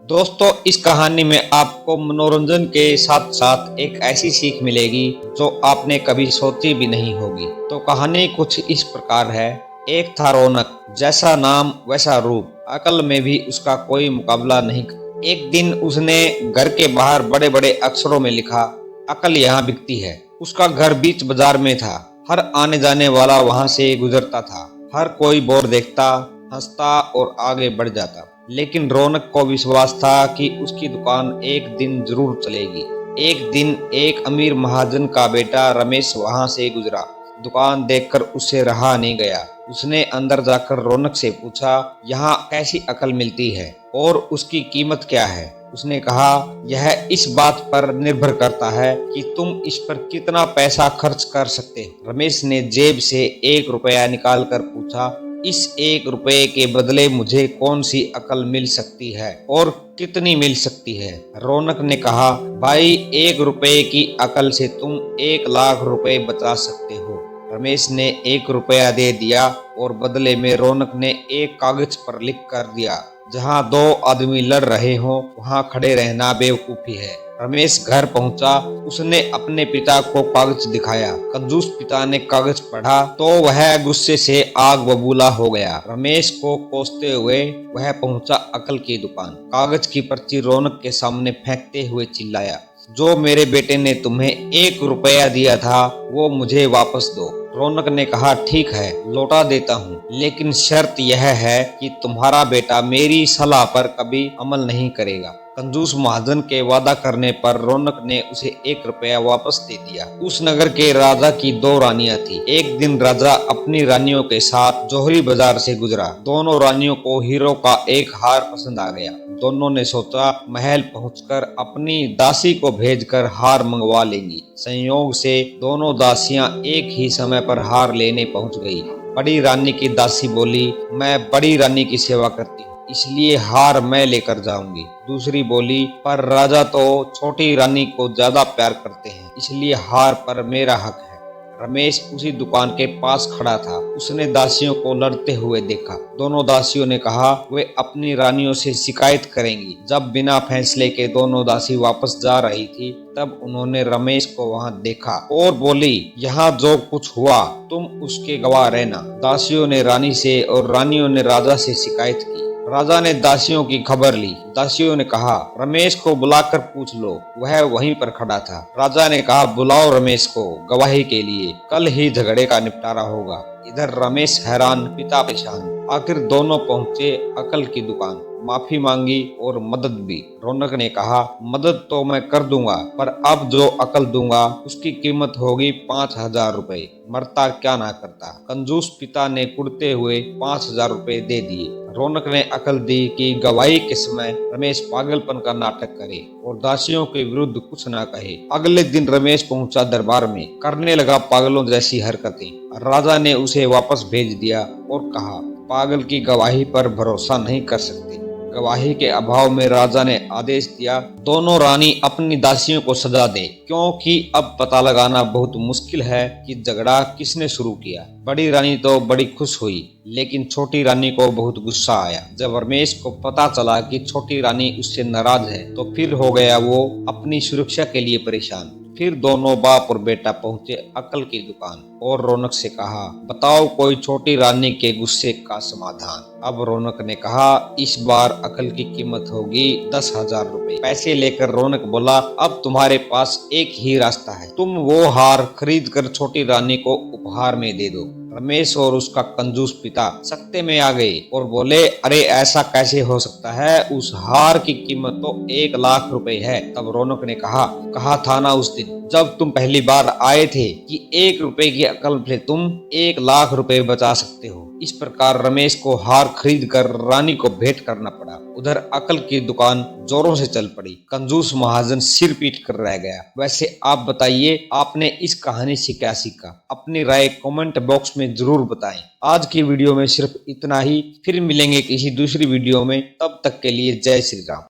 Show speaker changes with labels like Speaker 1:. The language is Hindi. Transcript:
Speaker 1: दोस्तों, इस कहानी में आपको मनोरंजन के साथ साथ एक ऐसी सीख मिलेगी जो आपने कभी सोची भी नहीं होगी। तो कहानी कुछ इस प्रकार है। एक था रौनक, जैसा नाम वैसा रूप, अकल में भी उसका कोई मुकाबला नहीं। एक दिन उसने घर के बाहर बड़े बड़े अक्षरों में लिखा, अकल यहाँ बिकती है। उसका घर बीच बाजार में था। हर आने जाने वाला वहां से गुजरता था। हर कोई बोर्ड देखता, हंसता और आगे बढ़ जाता। लेकिन रौनक को विश्वास था कि उसकी दुकान एक दिन जरूर चलेगी। एक दिन एक अमीर महाजन का बेटा रमेश वहां से गुजरा। दुकान देखकर उससे रहा नहीं गया। उसने अंदर जाकर रौनक से पूछा, यहाँ कैसी अकल मिलती है और उसकी कीमत क्या है? उसने कहा, यह इस बात पर निर्भर करता है कि तुम इस पर कितना पैसा खर्च कर सकते हो। रमेश ने जेब से 1 रुपया निकाल कर पूछा, इस 1 रुपये के बदले मुझे कौन सी अकल मिल सकती है और कितनी मिल सकती है? रौनक ने कहा, भाई, 1 रुपये की अकल से तुम 1 लाख रुपए बचा सकते हो। रमेश ने 1 रुपया दे दिया और बदले में रौनक ने एक कागज पर लिख कर दिया, जहाँ 2 आदमी लड़ रहे हों वहाँ खड़े रहना बेवकूफी है। रमेश घर पहुंचा। उसने अपने पिता को कागज दिखाया। कंजूस पिता ने कागज पढ़ा तो वह गुस्से से आग बबूला हो गया। रमेश को कोसते हुए वह पहुंचा अकल की दुकान। कागज की पर्ची रौनक के सामने फेंकते हुए चिल्लाया, जो मेरे बेटे ने तुम्हें 1 रुपया दिया था वो मुझे वापस दो। रौनक ने कहा, ठीक है, लौटा देता हूँ, लेकिन शर्त यह है कि तुम्हारा बेटा मेरी सलाह पर कभी अमल नहीं करेगा। कंजूस महाजन के वादा करने पर रौनक ने उसे 1 रुपया वापस दे दिया। उस नगर के राजा की 2 रानियां थी। एक दिन राजा अपनी रानियों के साथ जौहरी बाजार से गुजरा। दोनों रानियों को हीरो का एक हार पसंद आ गया। दोनों ने सोचा, महल पहुंचकर अपनी दासी को भेजकर हार मंगवा लेंगी। संयोग से दोनों दासियां एक ही समय पर हार लेने पहुंच गई। बड़ी रानी की दासी बोली, मैं बड़ी रानी की सेवा करती हूँ, इसलिए हार मैं लेकर जाऊंगी। दूसरी बोली, पर राजा तो छोटी रानी को ज्यादा प्यार करते हैं, इसलिए हार पर मेरा हक है। रमेश उसी दुकान के पास खड़ा था। उसने दासियों को लड़ते हुए देखा। दोनों दासियों ने कहा वे अपनी रानियों से शिकायत करेंगी। जब बिना फैसले के दोनों दासी वापस जा रही थी, तब उन्होंने रमेश को वहां देखा और बोली, यहाँ जो कुछ हुआ तुम उसके गवाह रहना। दासियों ने रानी से और रानियों ने राजा से शिकायत की। राजा ने दासियों की खबर ली। दासियों ने कहा, रमेश को बुलाकर पूछ लो, वह वहीं पर खड़ा था। राजा ने कहा, बुलाओ रमेश को गवाही के लिए, कल ही झगड़े का निपटारा होगा। इधर रमेश हैरान, पिता परेशान। आखिर दोनों पहुंचे अकल की दुकान। माफी मांगी और मदद भी। रौनक ने कहा, मदद तो मैं कर दूंगा, पर अब जो अकल दूंगा उसकी कीमत होगी 5,000 रुपए। मरता क्या ना करता। कंजूस पिता ने कुड़ते हुए 5,000 रुपए दे दिए। रौनक ने अकल दी कि गवाही के समय रमेश पागलपन का नाटक करे और दासियों के विरुद्ध कुछ ना कहे। अगले दिन रमेश पहुंचा दरबार में, करने लगा पागलों जैसी हरकतें। राजा ने उसे वापस भेज दिया और कहा, पागल की गवाही पर भरोसा नहीं कर सकते। गवाही के अभाव में राजा ने आदेश दिया, दोनों रानी अपनी दासियों को सजा दे, क्योंकि अब पता लगाना बहुत मुश्किल है कि झगड़ा किसने शुरू किया। बड़ी रानी तो बड़ी खुश हुई, लेकिन छोटी रानी को बहुत गुस्सा आया। जब रमेश को पता चला कि छोटी रानी उससे नाराज है, तो फिर हो गया वो अपनी सुरक्षा के लिए परेशान। फिर दोनों बाप और बेटा पहुंचे अकल की दुकान और रौनक से कहा, बताओ कोई छोटी रानी के गुस्से का समाधान। अब रौनक ने कहा, इस बार अकल की कीमत होगी 10,000 रुपए। पैसे लेकर रौनक बोला, अब तुम्हारे पास एक ही रास्ता है, तुम वो हार खरीद कर छोटी रानी को उपहार में दे दो। रमेश और उसका कंजूस पिता सकते में आ गए और बोले, अरे ऐसा कैसे हो सकता है, उस हार की कीमत तो 1 लाख रुपए है। तब रौनक ने कहा था ना उस दिन जब तुम पहली बार आए थे कि 1 रुपए की अकल से तुम 1 लाख रुपए बचा सकते हो। इस प्रकार रमेश को हार खरीद कर रानी को भेंट करना पड़ा। उधर अकल की दुकान जोरों से चल पड़ी। कंजूस महाजन सिर पीट कर रह गया। वैसे आप बताइए, आपने इस कहानी से क्या सीखा? अपनी राय कमेंट बॉक्स में जरूर बताएं। आज की वीडियो में सिर्फ इतना ही। फिर मिलेंगे किसी दूसरी वीडियो में, तब तक के लिए जय श्री राम।